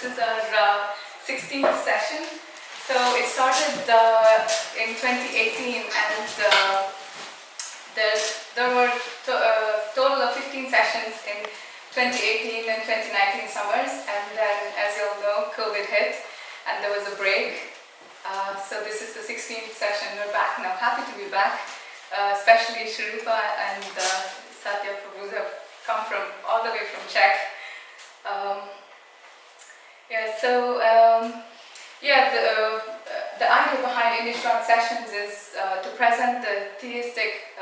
This is our 16th session. So it started in 2018, and there were total of 15 sessions in 2018 and 2019 summers, and then, as you all know, COVID hit and there was a break. So this is the 16th session. We're back now. Happy to be back, especially Swetadwipa and Satya Prabhu have come from all the way from Czech. The idea behind Inish Rath sessions is to present the theistic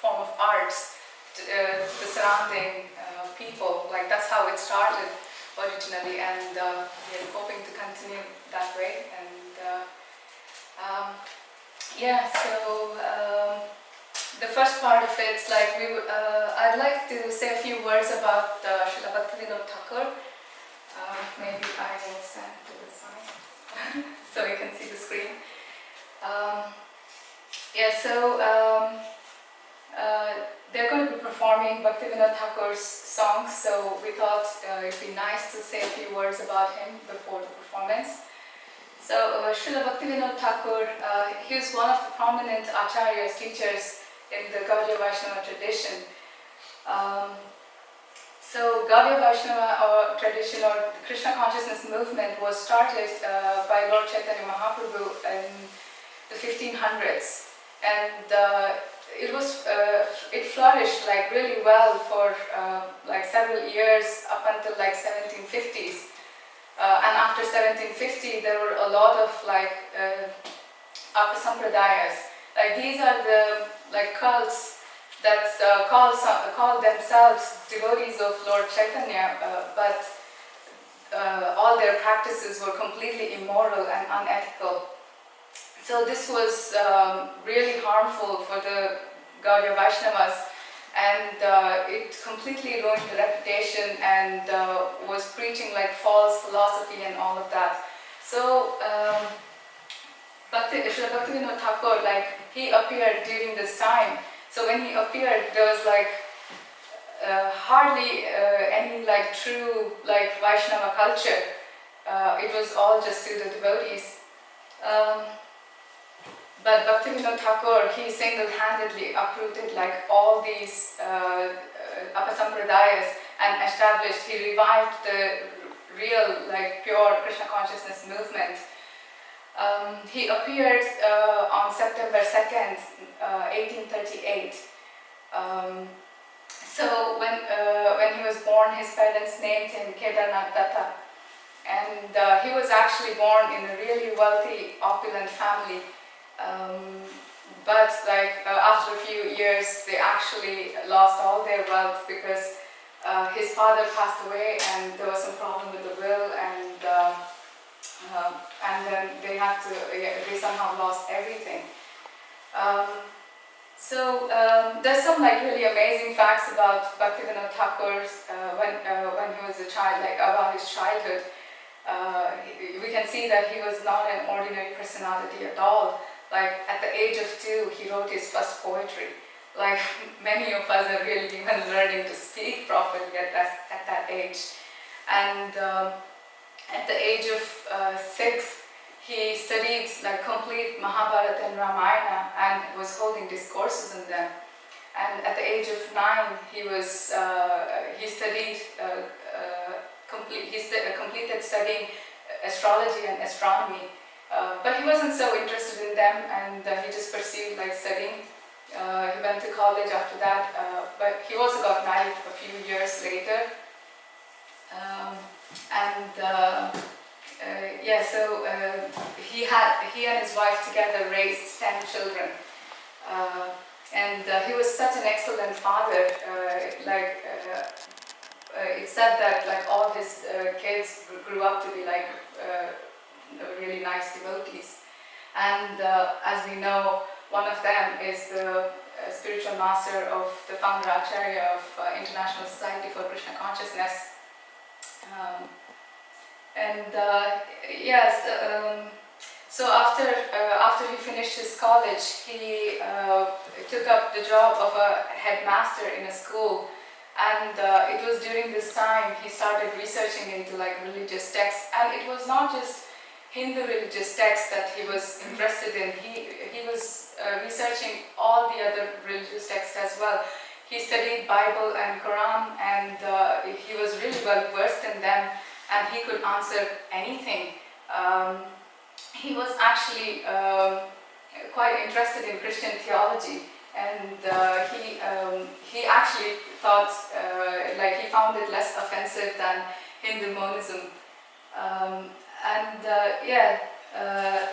form of arts to the surrounding people. Like, that's how it started originally, and we're hoping to continue that way. And the first part of it, I'd like to say a few words about Srila Bhaktivinoda Thakur. Maybe I will stand to the side so you can see the screen. They're going to be performing Bhaktivinoda Thakur's songs, so we thought it'd be nice to say a few words about him before the performance. So Srila Bhaktivinoda Thakur, he was one of the prominent acharyas, teachers in the Gaudiya Vaishnava tradition. So Gaudiya Vaishnava tradition, or the Krishna consciousness movement, was started by Lord Chaitanya Mahaprabhu in the 1500s, and it flourished really well for several years up until 1750s. And after 1750, there were a lot of apasampradayas. These are the cults that call themselves devotees of Lord Chaitanya, but all their practices were completely immoral and unethical. So this was really harmful for the Gaudiya Vaishnavas, and it completely ruined the reputation and was preaching false philosophy and all of that. So Srila Bhaktivinoda Thakur, he appeared during this time. So when he appeared, there was hardly any true Vaishnava culture. It was all just pseudo devotees. But Bhaktivinoda Thakur, he single-handedly uprooted all these apasampradayas and established, he revived the real pure Krishna consciousness movement. He appeared on September 2nd, 1838. So when he was born, his parents named him Kedarnath Datta, and he was actually born in a really wealthy, opulent family. But after a few years, they actually lost all their wealth because his father passed away, and there was some problem with the will, and then they somehow lost everything. There's some really amazing facts about Bhaktivinoda Thakur when he was a child, about his childhood. We can see that he was not an ordinary personality at all. At the age of 2, he wrote his first poetry. Many of us are really even learning to speak properly at that age. And at the age of 6, he studied complete Mahabharata and Ramayana and was holding discourses in them. And at the age of 9, he completed studying astrology and astronomy. But he wasn't so interested in them, and he just pursued studying. He went to college after that, but he also got married a few years later. He and his wife together raised 10 children. He was such an excellent father. It's said that all his kids grew up to be really nice devotees. And as we know, one of them is the spiritual master of the founder Acharya of International Society for Krishna Consciousness. So after he finished his college, he took up the job of a headmaster in a school And it was during this time he started researching into like religious texts, and it was not just Hindu religious texts that he was interested in. He was researching all the other religious texts as well. He studied Bible and Quran, and he was really well versed in them, and he could answer anything. He was actually quite interested in Christian theology, and he actually thought like he found it less offensive than Hindu monism.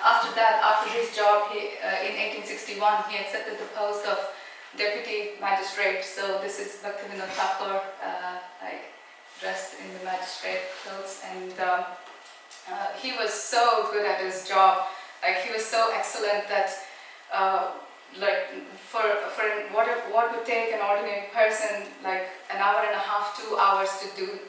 After that, after his job, in 1861, he accepted the post of deputy magistrate. So this is Bhaktivinoda Thakur, like dressed in the magistrate clothes, and he was so good at his job. Like he was so excellent that like for what would take an ordinary person like an hour and a half, 2 hours to do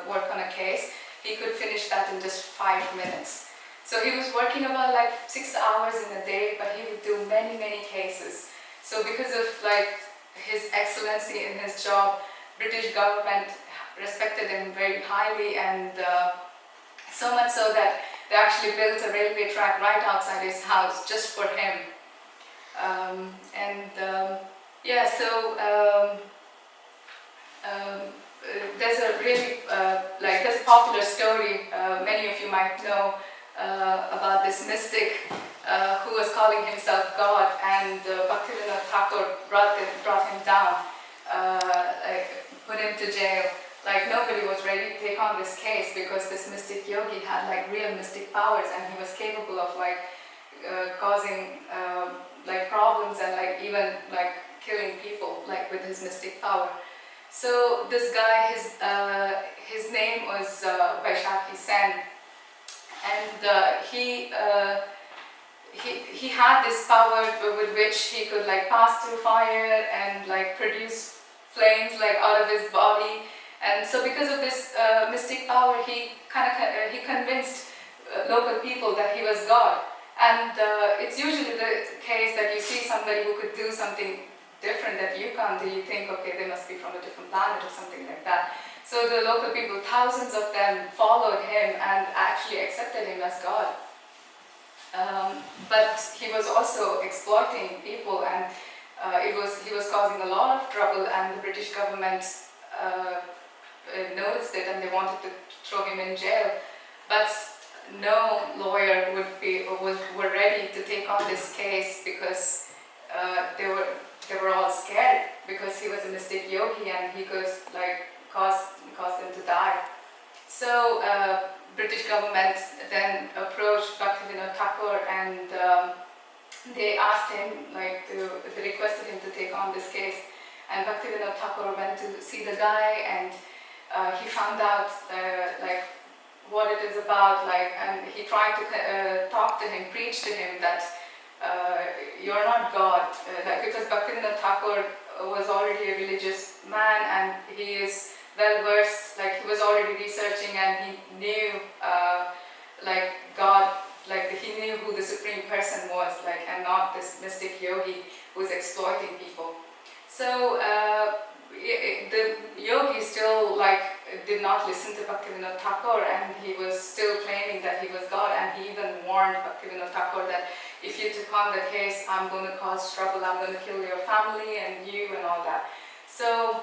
work on a case, he could finish that in just 5 minutes. So he was working about like 6 hours in a day, but he would do many cases. So because of like his excellency in his job, British government respected him very highly, and so much so that they actually built a railway track right outside his house just for him. There's a really there's a popular story many of you might know about this mystic who was calling himself God, and Bhaktivinoda Thakur brought him down, put him to jail. Like nobody was ready to take on this case because this mystic yogi had like real mystic powers, and he was capable of like causing like problems and like even like killing people like with his mystic power. So this guy, his name was Vaishakhi Sen, and he had this power with which he could like pass through fire and like produce flames like out of his body. And so because of this mystic power, he convinced local people that he was God. And it's usually the case that you see somebody who could do something different that you can't do. You think, okay, they must be from a different planet or something like that. So the local people, thousands of them, followed him and actually accepted him as God. But he was also exploiting people, and he was causing a lot of trouble, and the British government noticed it, and they wanted to throw him in jail. But no lawyer were ready to take on this case because they were all scared, because he was a mystic yogi and he could like cause them to die. So British government then approached Bhaktivinoda Thakur, and they asked him they requested him to take on this case. And Bhaktivinoda Thakur went to see the guy, and he found out what it is about, and he tried to talk to him, preach to him that you're not God, because Bhaktivinoda Thakur was already a religious man, and he is well versed, like he was already researching, and he knew God, he knew who the supreme person was, and not this mystic yogi who was exploiting people. So the yogi still did not listen to Bhaktivinoda Thakur, and he was still claiming that he was God, and he even warned Bhaktivinoda Thakur that if you took on the case, I'm going to cause trouble, I'm going to kill your family and you and all that. So,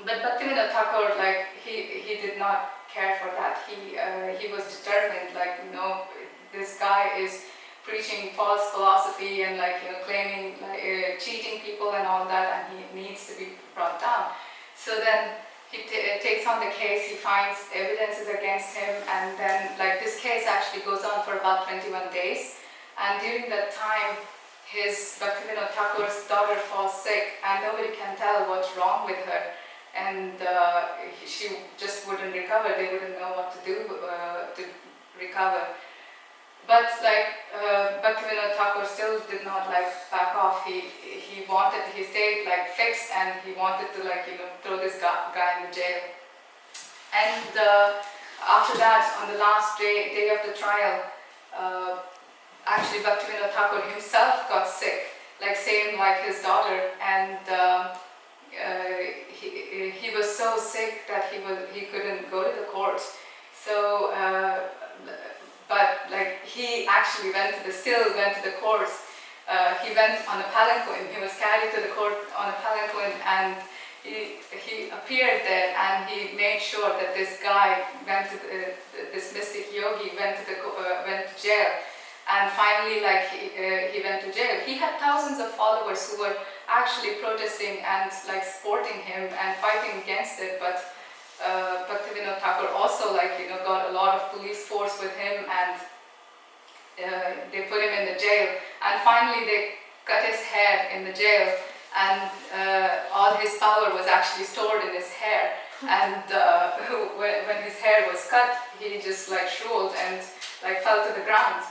but Bhaktivinoda Thakur, he did not care for that. He was determined, this guy is preaching false philosophy and claiming, cheating people and all that, and he needs to be brought down. So then he takes on the case, he finds evidences against him, and then this case actually goes on for about 21 days. And during that time, his Bhaktivinoda Thakur's daughter falls sick, and nobody can tell what's wrong with her, and she just wouldn't recover. They wouldn't know what to do to recover. But Bhaktivinoda Thakur still did not back off. He stayed fixed, and he wanted to throw this guy in the jail. And after that, on the last day of the trial, actually Bhaktivinoda Thakur himself got sick, same like his daughter, and he was so sick that he couldn't go to the court. So, but like he actually still went to the courts. He went on a palanquin. He was carried to the court on a palanquin, and he appeared there, and he made sure that this guy this mystic yogi went to jail. And finally, like he went to jail. He had thousands of followers who were actually protesting and like supporting him and fighting against it. But Bhaktivinoda Thakur also got a lot of police force with him, and they put him in the jail. And finally, they cut his hair in the jail, and all his power was actually stored in his hair. And when his hair was cut, he just like shriveled and like fell to the ground.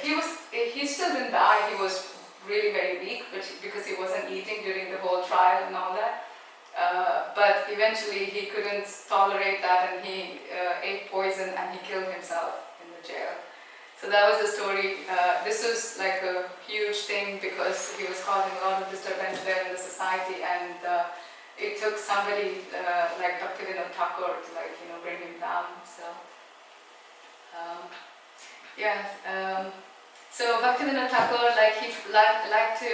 He still didn't die. He was really very weak, because he wasn't eating during the whole trial and all that. But eventually he couldn't tolerate that, and he ate poison and he killed himself in the jail. So that was the story. This was like a huge thing because he was causing a lot of disturbance there in the society, and it took somebody like Bhaktivinoda Thakur to bring him down. So. So Bhaktivinoda Thakur, he liked to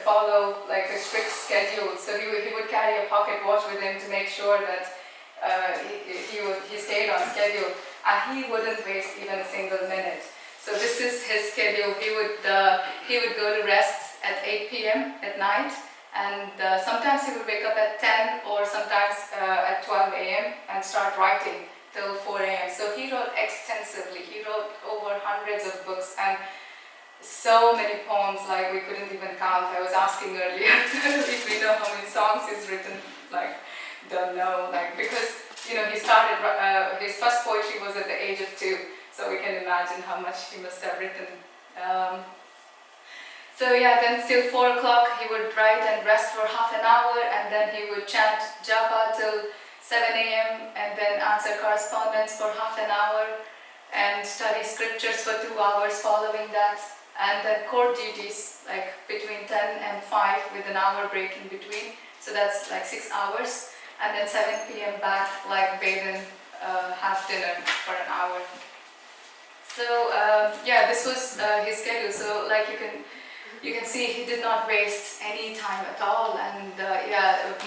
follow like a strict schedule. So he would carry a pocket watch with him to make sure that he stayed on schedule, and he wouldn't waste even a single minute. So this is his schedule. He would go to rest at 8 p.m. at night, and sometimes he would wake up at 10 or sometimes at 12 a.m. and start writing till 4 a.m. So he wrote extensively. He wrote over hundreds of books and so many poems, like we couldn't even count. I was asking earlier if we know how many songs he's written, don't know, because he started, his first poetry was at the age of 2, so we can imagine how much he must have written. Then till 4 o'clock he would write and rest for half an hour, and then he would chant japa till 7 a.m. and then answer correspondence for half an hour and study scriptures for 2 hours following that, and then court duties between 10 and 5 with an hour break in between, so that's 6 hours, and then 7 p.m. back, bathe and have dinner for an hour. So this was his schedule. So you can see he did not waste any time at all, and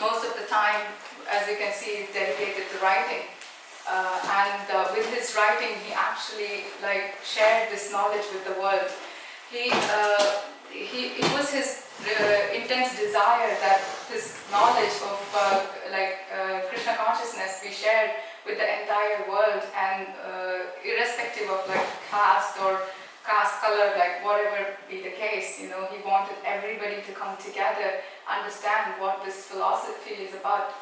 most of the time, as you can see, is dedicated to writing. With his writing, he actually shared this knowledge with the world. It was his intense desire that this knowledge of Krishna consciousness be shared with the entire world, and irrespective of caste or caste, color, whatever be the case, he wanted everybody to come together, understand what this philosophy is about,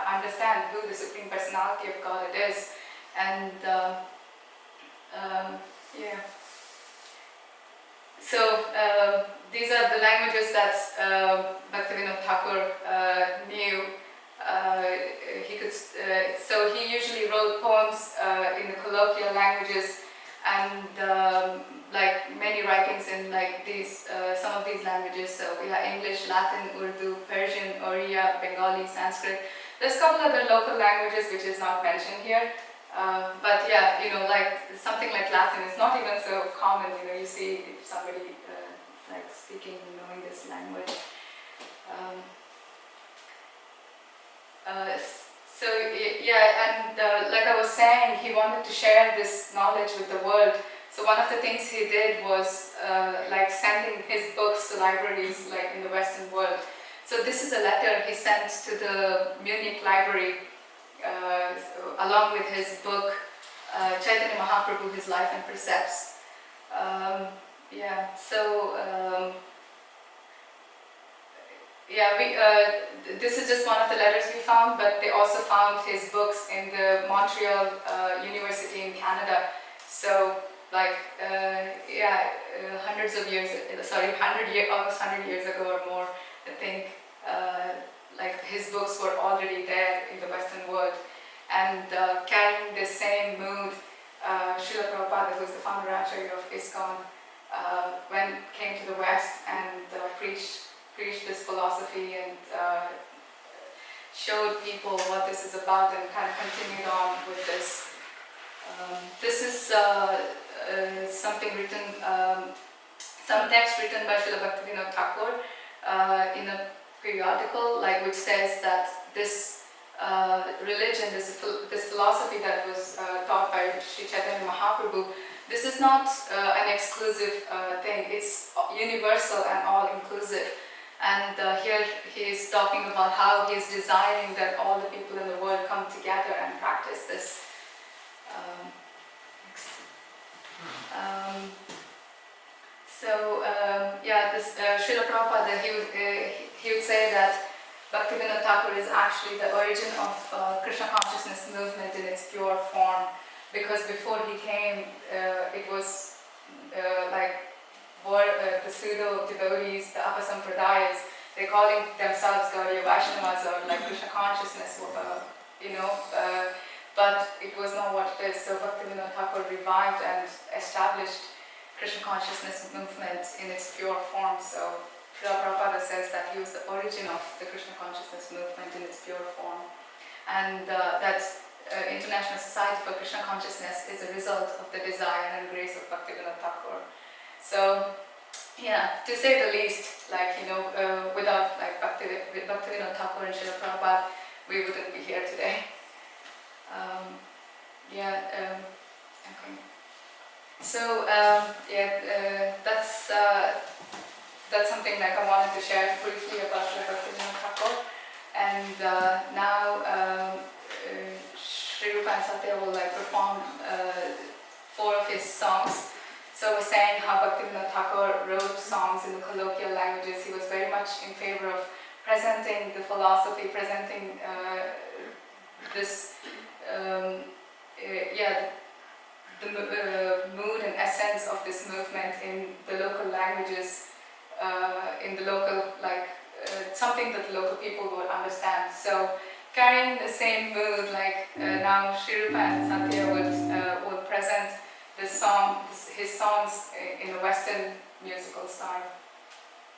understand who the Supreme Personality of God is, and So these are the languages that Bhaktivinoda Thakur knew. So he usually wrote poems in the colloquial languages, and many writings in these some of these languages. So we have English, Latin, Urdu, Persian, Oriya, Bengali, Sanskrit. There's a couple other local languages which is not mentioned here. But something like Latin is not even so common. You see somebody speaking, knowing this language. Like I was saying, he wanted to share this knowledge with the world. So one of the things he did was sending his books to libraries in the Western world. So this is a letter he sent to the Munich library along with his book Chaitanya Mahaprabhu, His Life and Precepts. This is just one of the letters we found, but they also found his books in the Montreal University in Canada. So hundreds of years, almost 100 years ago or more, I think, his books were already there in the Western world. And carrying this same mood, Srila Prabhupada, who is the founder actually of ISKCON, came to the West and preached preached this philosophy and showed people what this is about, and kind of continued on with this. This is something written, some text written by Srila Bhaktivinoda Thakur in a periodical, like, which says that this religion, this philosophy that was taught by Sri Chaitanya Mahaprabhu, this is not an exclusive thing, it's universal and all-inclusive. And here he is talking about how he is desiring that all the people in the world come together and practice this. This Srila Prabhupada, he would say that Bhaktivinoda Thakur is actually the origin of Krishna consciousness movement in its pure form, because before he came, it was the pseudo devotees, the Apasampradayas, they calling themselves Gaudiya Vaishnavas or like Krishna consciousness, but it was not what it is. So Bhaktivinoda Thakur revived and established Krishna consciousness movement in its pure form. So Srila Prabhupada says that he was the origin of the Krishna consciousness movement in its pure form, and that International Society for Krishna Consciousness is a result of the desire and grace of Bhaktivinoda Thakur. So, yeah, to say the least, without Bhaktivinoda Thakur and Srila Prabhupada, we wouldn't be here today. Okay. So, that's something like I wanted to share briefly about Srila Bhaktivinoda Thakur. And now Sri Rupa and Satya will perform 4 of his songs. So we're saying how Bhaktivinoda Thakur wrote songs in the colloquial languages. He was very much in favor of presenting the philosophy, presenting the mood and essence of this movement in the local languages, in the local, something that the local people would understand. So carrying the same mood, now Sri Rupa and Satya would present his songs in a Western musical style.